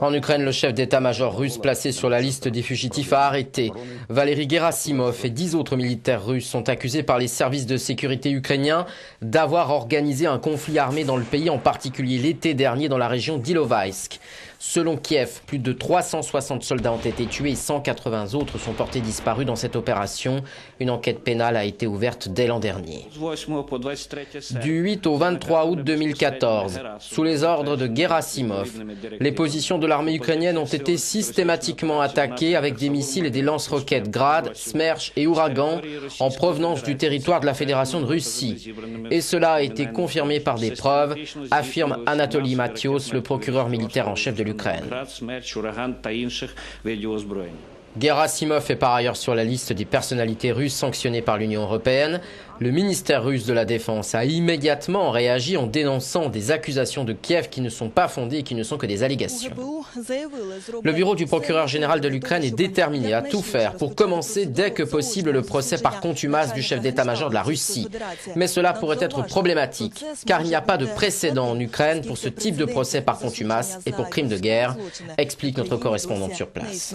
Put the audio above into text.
En Ukraine, le chef d'état-major russe placé sur la liste des fugitifs a arrêté. Valéry Gerasimov et 10 autres militaires russes sont accusés par les services de sécurité ukrainiens d'avoir organisé un conflit armé dans le pays, en particulier l'été dernier dans la région d'Ilovaisk. Selon Kiev, plus de 360 soldats ont été tués et 180 autres sont portés disparus dans cette opération. Une enquête pénale a été ouverte dès l'an dernier. Du 8 au 23 août 2014, sous les ordres de Gerasimov, les positions de l'armée ukrainienne ont été systématiquement attaquées avec des missiles et des lance-roquettes Grad, Smerch et Ouragan en provenance du territoire de la Fédération de Russie. Et cela a été confirmé par des preuves, affirme Anatoly Matios, le procureur militaire en chef de l'Ukraine. Gerasimov est par ailleurs sur la liste des personnalités russes sanctionnées par l'Union européenne. Le ministère russe de la Défense a immédiatement réagi en dénonçant des accusations de Kiev qui ne sont pas fondées et qui ne sont que des allégations. Le bureau du procureur général de l'Ukraine est déterminé à tout faire pour commencer dès que possible le procès par contumace du chef d'état-major de la Russie. Mais cela pourrait être problématique, car il n'y a pas de précédent en Ukraine pour ce type de procès par contumace et pour crimes de guerre, explique notre correspondante sur place.